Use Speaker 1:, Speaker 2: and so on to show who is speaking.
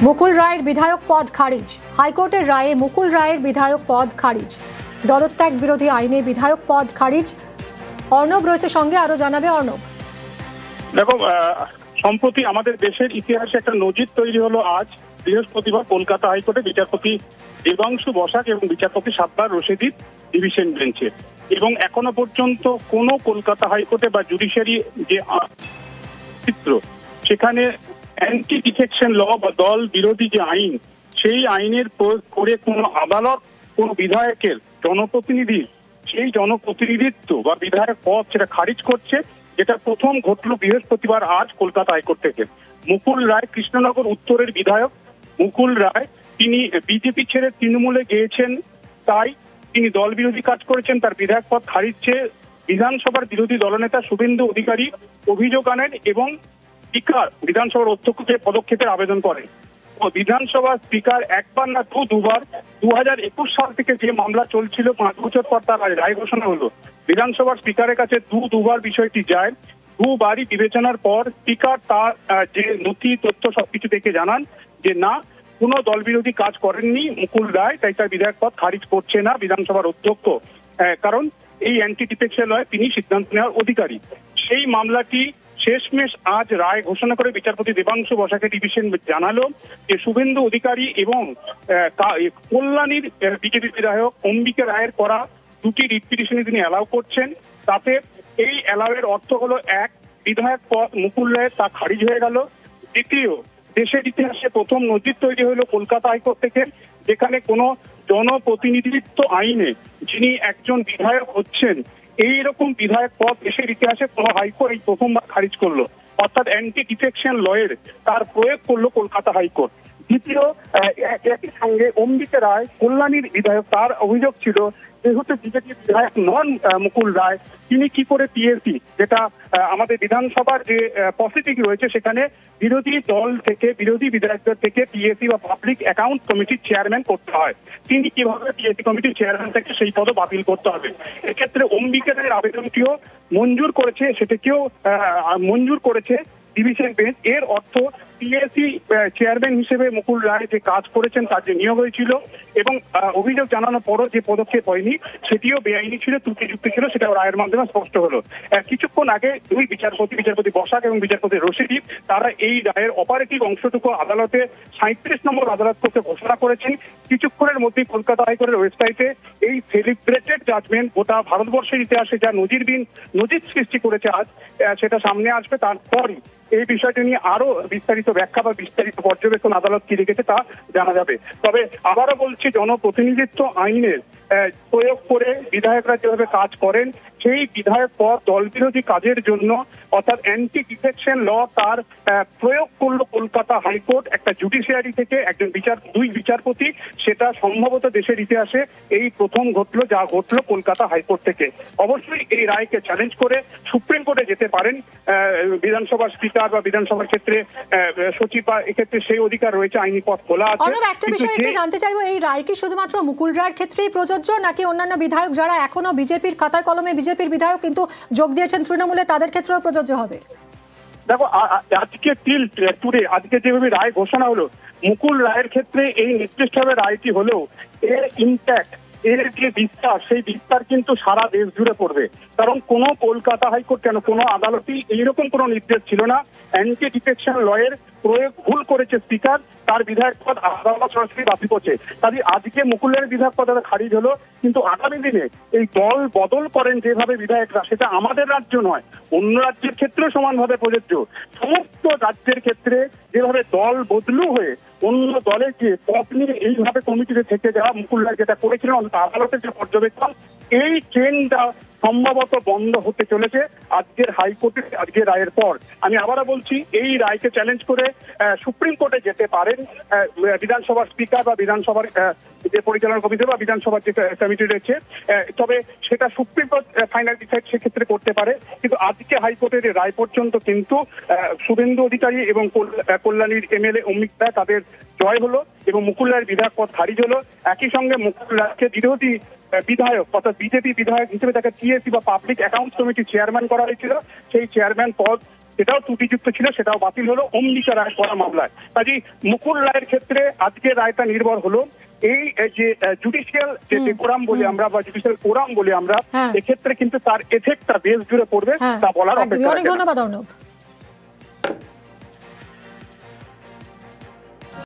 Speaker 1: মুকুল রায়ের বিধায়ক পদ খারিজ। হাইকোর্টের রায়ে মুকুল রায়ের বিধায়ক পদ খারিজ। দলত্যাগ বিরোধী আইনে বিধায়ক পদ খারিজ। অর্ণব রয়েছে সঙ্গে, আরো জানাবে অর্ণব।
Speaker 2: দেখো, সম্প্রতি আমাদের দেশের ইতিহাসে একটা নজির তৈরি হলো আজ বৃহস্পতিবার কলকাতা হাইকোর্টে বিচারপতি দেবাংশু বসাক এবং বিচারপতি সাব্বার রশিদির ডিভিশন বেঞ্চে। এবং এখনো পর্যন্ত কোনো কলকাতা হাইকোর্টে বা জুডিশিয়ারি যে চিত্র, সেখানে অ্যান্টি ডিফেকশন ল বা দল বিরোধী যে আইন, সেই আইনের প্রয়োগ করে কোনো আদালত কোনো বিধায়কের জনপ্রতিনিধি সেই জনপ্রতিনিধিত্ব বা বিধায়ক পদ সেটা খারিজ করছে, যেটা প্রথম ঘটল বৃহস্পতিবার আজ কলকাতা হাইকোর্ট থেকে। মুকুল রায় কৃষ্ণনগর উত্তরের বিধায়ক। মুকুল রায় তিনি বিজেপি ছেড়ে তৃণমূলে গিয়েছেন, তাই তিনি দল বিরোধী কাজ করেছেন। তার বিধায়ক পদ খারিজ চেয়ে বিধানসভার বিরোধী দলনেতা শুভেন্দু অধিকারী অভিযোগ আনেন এবং স্পিকার বিধানসভার অধ্যক্ষকে পদক্ষেপের আবেদন করেন। বিধানসভার স্পিকার একবার না দুবার 2021 সাল থেকে যে মামলা চলছিল 5 বছর পর তার রায় ঘোষণা হলো। বিধানসভার স্পিকারের কাছে দুবার বিষয়টি যায়। দুবারই বিবেচনার পর স্পিকার তার যে নথি তথ্য সবকিছু দেখে জানান যে না, কোনো দল বিরোধী কাজ করেননি মুকুল রায়, তাই তার বিধায়ক পদ খারিজ করছে না বিধানসভার অধ্যক্ষ, কারণ এই অ্যান্টি ডিফেকশন লয় তিনি সিদ্ধান্ত নেওয়ার অধিকারী। সেই মামলাটি শেষমেশ আজ রায় ঘোষণা করে বিচারপতি দেবাংশু বসাকের ডিভিশন জানালো যে শুভেন্দু অধিকারী এবং কল্যাণীর বিজেপি বিধায়ক অম্বিকা রায়ের করা দুটি রিট পিটিশনে তিনি অ্যালাউ করছেন। তাতে এই অ্যালাউয়ের অর্থ হলো, এক, বিধায়ক পদ মুকুল রায়ের তা খারিজ হয়ে গেল। দ্বিতীয়, দেশের ইতিহাসে প্রথম নজির তৈরি হলো কলকাতা হাইকোর্ট থেকে, যেখানে কোনো জনপ্রতিনিধিত্ব আইনে যিনি একজন বিধায়ক হচ্ছেন, এইরকম বিধায়ক পদ দেশের ইতিহাসে কোনো হাইকোর্ট এই প্রথমবার খারিজ করলো, অর্থাৎ অ্যান্টি ডিফেকশন লয়ের তার প্রয়োগ করলো কলকাতা হাইকোর্ট। দ্বিতীয়, একই সঙ্গে অম্বিকা রায় কল্যাণীর বিধায়ক, তার অভিযোগ ছিল যেহেতু বিজেপি বিধায়ক নন মুকুল রায়, তিনি কি করে পিএসি, যেটা আমাদের বিধানসভার যে পসিটিভ রয়েছে সেখানে বিরোধী দল থেকে বিরোধী বিধায়কদের থেকে পিএসি বা পাবলিক অ্যাকাউন্ট কমিটির চেয়ারম্যান করতে হয়, তিনি কিভাবে পিএসি কমিটির চেয়ারম্যান থেকে সেই পদও বাতিল করতে হবে। এক্ষেত্রে অম্বিকা রায়ের আবেদনটিও মঞ্জুর করেছে, সেটাকেও মঞ্জুর করেছে ডিভিশন বেঞ্চ। এর অর্থ পিএসি চেয়ারম্যান হিসেবে মুকুল রায় যে কাজ করেছেন, তার যে নিয়োগ হয়েছিল এবং অভিযোগ জানানোর পরও যে পদক্ষেপ হয়নি, সেটিও বেআইনি ছিল, ত্রুটিযুক্ত ছিল, সেটাও রায়ের মাধ্যমে স্পষ্ট হলো। কিছুক্ষণ আগে দুই বিচারপতি বসাক এবং বিচারপতি রশিদি, তারা এই রায়ের অপারেটিভ অংশটুকু আদালতে 37 নম্বর আদালত কক্ষে ঘোষণা করেছেন। কিছুক্ষণের মধ্যেই কলকাতা হাইকোর্টের ওয়েবসাইটে এই সেলিব্রেটেড জাজমেন্ট গোটা ভারতবর্ষের ইতিহাসে যা নজির সৃষ্টি করেছে আজ, সেটা সামনে আসবে। তারপরই এই বিষয়টি নিয়ে আরো বিস্তারিত ব্যাখ্যা বা বিস্তারিত পর্যবেক্ষণ আদালত কি রেখেছে তা জানা যাবে। তবে আবারও বলছি, জনপ্রতিনিধিত্ব আইনের প্রয়োগ করে বিধায়করা যেভাবে কাজ করেন, সেই বিধায়ক পদ দল বিরোধী কাজের জন্য অর্থাৎ অ্যান্টি ডিফেকশন ল তার প্রয়োগ করলো কলকাতা হাইকোর্ট একটা জুডিশিয়ারি থেকে দুই বিচারপতি, সেটা সম্ভবত দেশের ইতিহাসে এই প্রথম ঘটলো, যা ঘটলো কলকাতা হাইকোর্ট থেকে। অবশ্যই এই রায়কে চ্যালেঞ্জ করে সুপ্রিম কোর্টে যেতে পারেন বিধানসভার স্পিকার বা বিধানসভার ক্ষেত্রে সচিব, বা এক্ষেত্রে সেই অধিকার রয়েছে, আইনি পথ খোলা আছে।
Speaker 1: একটা বিষয় একটু জানতে চাইবো, এই রায় কি শুধুমাত্র মুকুল রায়ের ক্ষেত্রেই প্রযোজ্য, নাকি অন্যান্য বিধায়ক যারা এখনো বিজেপির খাতায় কলমে বিজেপির বিধায়ক কিন্তু যোগ দিয়েছেন তৃণমূলে, তাদের ক্ষেত্রেও প্রযোজ্য হবে?
Speaker 2: দেখো, আজকে আজকে যেভাবে রায় ঘোষণা হলো, মুকুল রায়ের ক্ষেত্রে এই নির্দিষ্টভাবে রায়টি হলেও এর ইম্প্যাক্ট, এর যে বিস্তার, সেই বিস্তার কিন্তু সারা দেশ জুড়ে পড়বে। কারণ কোনো কলকাতা হাইকোর্ট কেন কোনো আদালতই এইরকম কোনো নির্দেশ ছিল না। অ্যান্টি ডিফেকশন লয়ের প্রয়োগ ভুল করেছে স্পিকার, তার বিধায়ক পদ আদালত সরাসরি বাতিল করছে। কাজে আজকে মুকুলের বিধায়ক পদ খারিজ হলো, কিন্তু আগামী দিনে এই দল বদল করেন যেভাবে বিধায়করা, সেটা আমাদের রাজ্য নয়, অন্য রাজ্যের ক্ষেত্রেও সমানভাবে প্রযোজ্য। সমস্ত রাজ্যের ক্ষেত্রে যেভাবে দল বদলু হয়ে অন্য দলের যে পদ নিয়ে এইভাবে কমিটিতে থেকে যাওয়া, মুকুল রায় যেটা করেছিলেন আদালতের যে পর্যবেক্ষণ, এই ট্রেনটা সম্ভবত বন্ধ হতে চলেছে আজকের হাইকোর্টের আজকের রায়ের পর। আমি আবারও বলছি, এই রায়কে চ্যালেঞ্জ করে সুপ্রিম কোর্টে যেতে পারেন বিধানসভার স্পিকার বা বিধানসভার যে পরিচালনা কমিটি বা বিধানসভার যে কমিটি রয়েছে, তবে সেটা সুপ্রিম কোর্ট ফাইনাল ডিসাইড সেক্ষেত্রে করতে পারে। কিন্তু আজকে হাইকোর্টের রায় পর্যন্ত কিন্তু শুভেন্দু অধিকারী এবং কল্যাণীর এমএলএ অম্বিকা রায় তাদের জয় হলো এবং মুকুল রায়ের বিধায়ক পদ খারিজ হলো। একই সঙ্গে মুকুল রায়কে বিরোধী বিধায়ক অর্থাৎ বিজেপি বিধায়ক হিসেবে তাকে পিএসি বা পাবলিক অ্যাকাউন্টস কমিটির চেয়ারম্যান করা হয়েছিল, সেই চেয়ারম্যান পদ সেটাও ত্রুটিযুক্ত ছিল, সেটাও বাতিল হলো অম্বিকা রায় করা মামলায়। কাজেই মুকুল রায়ের ক্ষেত্রে আজকে রায়টা নির্ভর হলো এই যে জুডিশিয়াল যে ডেকোরাম বলি আমরা বা জুডিশিয়াল কোরাম বলি আমরা, এক্ষেত্রে কিন্তু তার এফেক্টটা দেশ জুড়ে পড়বে তা বলার অপেক্ষা।
Speaker 1: অনেক ধন্যবাদ অর্ণব।